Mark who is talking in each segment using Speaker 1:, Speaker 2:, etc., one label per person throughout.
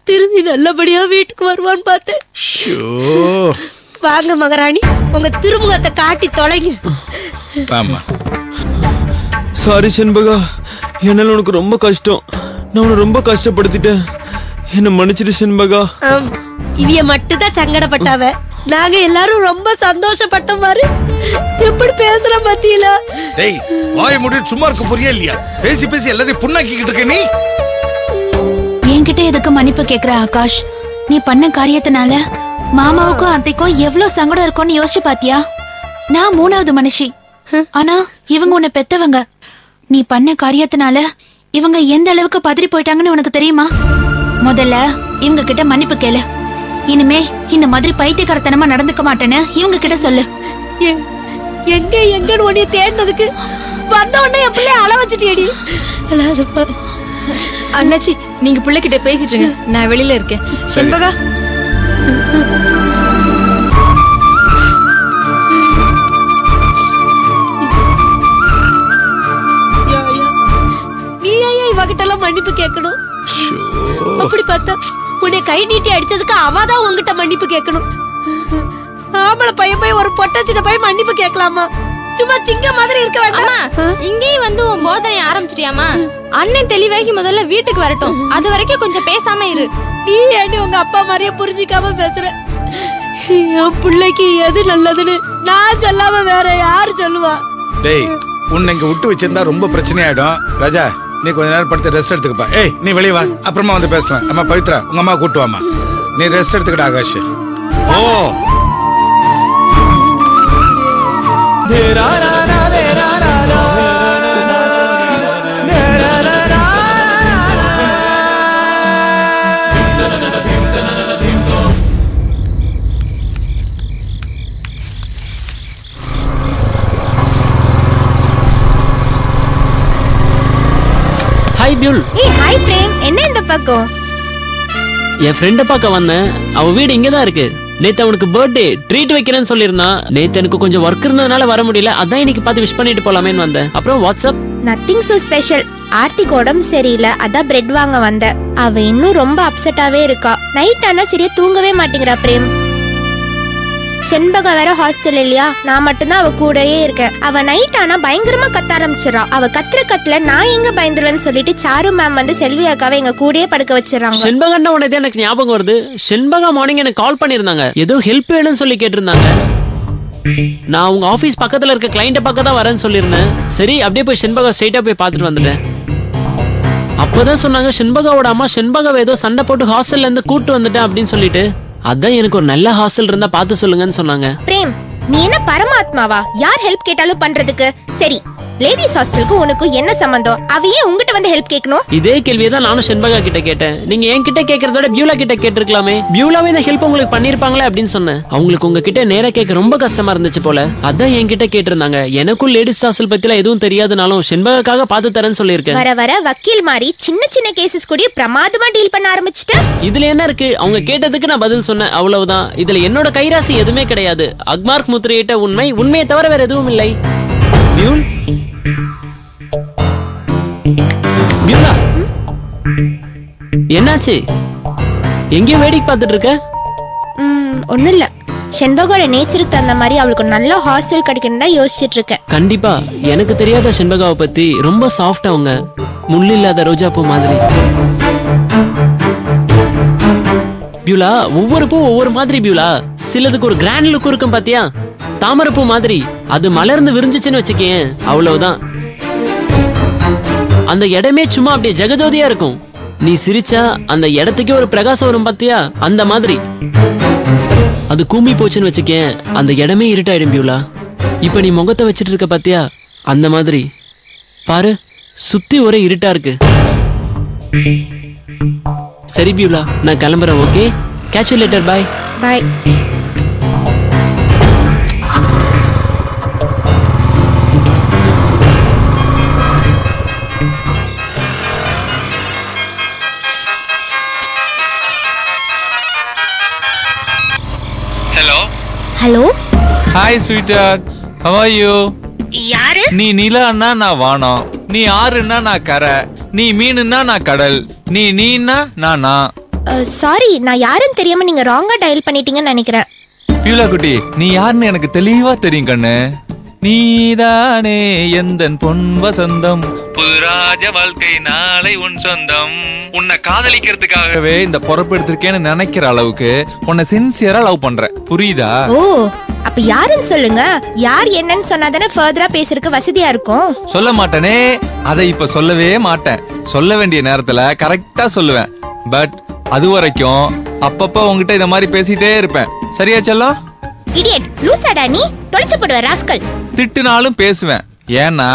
Speaker 1: திருந்தி நல்லபடியா வீட்டுக்கு வருவான்னு பார்த்தேன். வாங்க மகாராணி, உங்க திருமுகத்தை காட்டி தொலைங்க.
Speaker 2: சாரி செண்பகா, என்னால உனக்கு ரொம்ப கஷ்டம். நான் உன்னை ரொம்ப கஷ்டப்படுத்திட்டேன். என்ன மன்னிச்சிடு செண்பகா.
Speaker 1: இவிய மட்டும்தான் சங்கடப்பட்டாவ, நாங்க எல்லாரும் ரொம்ப சந்தோஷப்பட்ட மாதிரி. எப்படி பேசுற மத்தியில?
Speaker 3: டேய் வாய் மூடி சும்மா இருக்க புரியல இல்லையா? பேசி பேசி எல்லாரையும் புண்ணாக்கிட்டு இருக்க நீ.
Speaker 4: என்கிட்ட எதுக்கு மன்னிப்பு கேக்குற ஆகாஷ்? நீ பண்ண காரியத்தினால மாமாவுக்கும் அத்தைக்கும் எவ்வளவு சங்கடம் இருக்கும்னு யோசிச்சு பாத்தியா? நான் 3வது மனுஷி, ஆனா இவங்க உன்னை பெத்தவங்க. நீ பண்ண காரியத்தினால இவங்க எந்த அளவுக்கு பதறி போயிட்டாங்கன்னு உனக்கு தெரியுமா? முதல்ல இவங்க கிட்ட மன்னிப்பு கேளு. இனிமே இந்த மாதிரி பைத்தியக்காரத்தனமா நடந்துக்க மாட்டேன்னு இவங்க கிட்ட சொல்லு.
Speaker 1: எங்க எங்கன்னு உன்னைய தேடினதுக்கு வந்த உடனே என் பிள்ளைய அள வச்சுட்டியடி. அழாதப்பா.
Speaker 5: அண்ணாச்சி, நீங்க பிள்ளைகிட்ட பேசிட்டு இருங்க, நான் வெளியில இருக்கேன். செண்பகா,
Speaker 1: நீ ஏன் இவகிட்ட எல்லாம் மன்னிப்பு கேட்கணும்? அப்படி பார்த்தா உன்னை கை நீட்டி அடிச்சதுக்கு அவதான் உங்ககிட்ட மன்னிப்பு கேட்கணும். ஆம்பளை பையன் போய் ஒரு பொட்டச்சிட்ட போய் மன்னிப்பு கேட்கலாமா? சும்மா சிங்க மாதிரி இருக்க வேண்டாம்.
Speaker 5: இங்கேயும் வந்து உன் போதனை ஆரம்பிச்சிட்டியாமா? அண்ணன் தெளிவாகி முதல்ல வீட்டுக்கு வரட்டும், அது வரைக்கும் கொஞ்சம் பேசாம இரு.
Speaker 1: நீ ஏண்டி உங்க அப்பா மாதிரியே புரிஞ்சிக்காம பேசுற? என் பிள்ளைக்கு எது நல்லதுன்னு நான் சொல்லாம வேற யாரு சொல்லுவா?
Speaker 3: டேய், உன்னை இங்க விட்டு வச்சிருந்தா ரொம்ப பிரச்சனை ஆயிடும். ராஜா, நீ கொஞ்ச நேரம் படுத்து ரெஸ்ட் எடுத்துக்கப்பா. ஏய், நீ வெளியே வா, அப்புறமா வந்து பேசலாம். அம்மா பவித்ரா, உங்க அம்மா கூட்டு வாமா. நீ ரெஸ்ட் எடுத்துக்கடா ஆகாஷ். ஓ
Speaker 6: ஹாய் பியூல்.
Speaker 7: ஹாய் பிரேம், என்ன இந்த பக்கம்?
Speaker 6: என் ஃப்ரெண்ட பார்க்க வந்தேன். அவ வீடு இங்கதான் இருக்கு. நேத்து அவனுக்கு பர்த்டே ட்ரீட் வைக்கிறேன்னு சொல்லியிருந்தான். நேத்து எனக்கு கொஞ்சம் ஒர்க் இருந்ததுனால வர முடியல, அதான் இன்னைக்கு பார்த்து விஷ் பண்ணிட்டு போலாமேன்னு வந்தேன். அப்புறம் வாட்ஸ்அப்.
Speaker 7: Nothing so special. ஆர்த்திக்கு உடம்பு சரியில்லை, அதான் பிரெட் வாங்க வந்தேன். அவ இன்னும் ரொம்ப அப்செட்டாவே இருக்கா. நைட் ஆனா சரியா தூங்கவே மாட்டேங்கிறா பிரேம். செண்பகா வேற ஹாஸ்டல் இல்லையா, நான் மட்டும்தான் அவ கூடயே இருக்கேன். அவ நைட் ஆனா பயங்கரமா கத்த ஆரம்பிச்சிடறா. அவ கத்துற கத்துல நான் எங்க பயந்துருவேன்னு சொல்லிட்டு சாரு மேம் வந்து செல்வி அக்காவை எங்க கூடயே படுக்க வச்சிடறாங்க.
Speaker 6: செண்பகா உடனே எனக்கு ஞாபகம் வருது. செண்பகா மார்னிங் எனக்கு கால் பண்ணிருந்தாங்க, ஏதோ ஹெல்ப் வேணும்னு சொல்லி கேட்டிருந்தாங்க. நான் உங்க ஆபீஸ் பக்கத்துல இருக்க கிளைண்ட பக்கம் தான் வரேன்னு சொல்லியிருந்தேன். சரி, அப்படியே போய் செண்பகா ஸ்ட்ரைட்டா போய் பார்த்துட்டு வந்துட்டேன். அப்பதான் சொன்னாங்க செண்பகாவோட அம்மா செண்பகாவை ஏதோ சண்டை போட்டு ஹாஸ்டல்ல இருந்து கூட்டு வந்துட்டேன் அப்படின்னு சொல்லிட்டு. அதான் எனக்கு ஒரு நல்ல ஹாஸ்டல் இருந்தா பார்த்து சொல்லுங்கன்னு சொன்னாங்க.
Speaker 7: பிரேம், நீ என்ன பரமாத்மாவா? யார் ஹெல்ப் கேட்டாலும் பண்றதுக்கு? சரி, லேடிஸ் ஹாஸ்டலுக்கு உனக்கு என்ன சம்பந்தம்? அவையே உங்ககிட்ட வந்து ஹெல்ப் கேட்கணும்?
Speaker 6: இதே கேள்வியை தான் நானும் செண்பகா கிட்ட கேட்டேன். நீங்க என்கிட்ட கேட்கறதோட பியூலா கிட்ட கேட்டிருக்கலாமே. பியூலாவே இந்த ஹெல்ப் உங்களுக்கு பண்ணிருப்பாங்களே அப்படின்னு சொன்னேன். அவங்களுக்கு உங்ககிட்ட நேரா கேட்க ரொம்ப கஷ்டமா இருந்துச்சு போல, அதான் என்கிட்ட கேட்டிருந்தாங்க. எனக்கும் லேடிஸ் ஹாஸ்டல் பத்தில எதுவும் தெரியாதுனாலும் செண்பகாக்காக பார்த்து தரேன்னு சொல்லியிருக்கேன்.
Speaker 7: வர வர வக்கீல் மாதிரி சின்ன சின்ன கேசஸ் கூட பிரமாதமா டீல் பண்ண ஆரம்பிச்சிட்ட.
Speaker 6: இதுல என்ன இருக்கு? அவங்க கேட்டதுக்கு நான் பதில் சொன்னேன், அவ்வளவுதான். இதுல என்னோட கைராசி எதுவுமே கிடையாது. அக்மார்க் முத்திரையிட்ட உண்மை, உண்மையை தவிர வேற எதுவும் இல்லை. பியூல், பியூலா, என்னாச்சு? எங்கேயும் வேடிக்கை பார்த்துட்டு இருக்க?
Speaker 7: ஒன்னும் இல்ல, செண்பகோட நேச்சருக்கு தகுந்த மாதிரி அவளுக்கு நல்ல ஹாஸ்டல் கிடைக்கணும் தான் யோசிச்சுட்டு இருக்கேன்.
Speaker 6: கண்டிப்பா. எனக்கு தெரியாத செண்பகாவை பத்தி ரொம்ப சாஃப்ட். அவங்க முள் இல்லாத ரோஜா பூ மாதிரி. பியூலா, ஒவ்வொரு பூ ஒவ்வொரு மாதிரி. பியூலா, சிலதுக்கு ஒரு கிராண்ட் லுக் இருக்கும் பாத்தியா? தாமரைப்பூ மாதிரி. அது மலர்ந்து விரிஞ்சிச்சுன்னு வச்சுக்கேன், அவ்வளவுதான். அந்த இடமே சும்மா அப்படியே ஜெகஜோதியா இருக்கும். நீ சிரிச்சா அந்த இடத்துக்கே ஒரு பிரகாசம் வரும் பாத்தியா? அந்த மாதிரி. அது கூம்பி போச்சுன்னு வச்சுக்கேன், அந்த இடமே இருட்டாயிடும். பியூலா, இப்ப நீ முகத்தை வச்சிட்டு இருக்க பாத்தியா? அந்த மாதிரி. பாரு, சுத்தி ஒரே இருட்டா இருக்கு. சரி பியூலா, நான் கிளம்புறேன். Okay, catch you later. Bye
Speaker 7: bye. Hello.
Speaker 8: Hi sweeter, how are you?
Speaker 7: யாரு?
Speaker 8: நீ நிலான்னா நான் வானம், நீ ஆறுன்னா நான் கரை, நீ மீனுன்னா நான் கடல், நீ நீன்னா நான்.
Speaker 7: சாரி, நான் யாருன்னு தெரியாம நீங்க ராங்கா டயல் பண்ணிட்டீங்கன்னு நினைக்கிறேன்.
Speaker 8: பியூலா குட்டி, நீ யாருன்னு எனக்கு தெளிவா தெரியும் கண்ணு. நீதானே எந்தன் பொன் வசந்தம், புதுராஜ வாழ்க்கை நாளை உன் சொந்தம். உன்னை காதலிக்கிறதுக்காகவே இந்த பொறுப்பு எடுத்திருக்கேன்னு நினைக்கிற அளவுக்கு உன்னை சின்சியரா லவ் பண்றேன். புரியுதா?
Speaker 7: ஓ, அப்ப யாருன்னு சொல்லுங்க. யார் என்னன்னு சொன்னாதானே ஃபர்தரா பேசுறதுக்கு வசதியா இருக்கும்.
Speaker 8: சொல்ல மாட்டேனே, அதை இப்ப சொல்லவே மாட்டேன். சொல்ல வேண்டிய நேரத்துல கரெக்டா சொல்லுவேன். பட் அது வரைக்கும் அப்பப்ப உங்ககிட்ட இந்த மாதிரி பேசிட்டே இருப்பேன். சரியா செல்லம்?
Speaker 7: இடியட், லூசாடா நீ, தொலைச்சு போடுவ ராஸ்கல்.
Speaker 8: திட்டுனாலும் பேசுவேன். ஏன்னா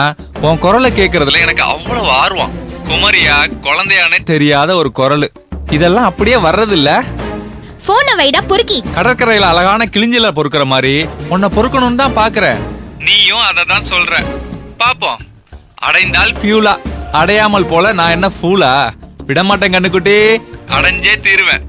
Speaker 8: உன் குரலை கேட்கறதுல எனக்கு அவ்வளவு ஆர்வம். குமரியா குழந்தையானே தெரியாத ஒரு குரல். இதெல்லாம் அப்படியே வர்றது இல்ல.
Speaker 7: போனை வைடா பொறுக்கி.
Speaker 8: கடற்கரையில அழகான கிளிஞ்சில பொறுக்கிற மாதிரி உன்னை பொறுக்கணும்னு தான் பாக்குற. நீயும் அதை தான் சொல்ற. பாப்போம். அடைந்தால் பியூலா, அடையாமல் போல நான் என்ன ஃபூலா? விடமாட்டேன் கண்ணுக்குட்டி, அடைஞ்சே தீருவேன்.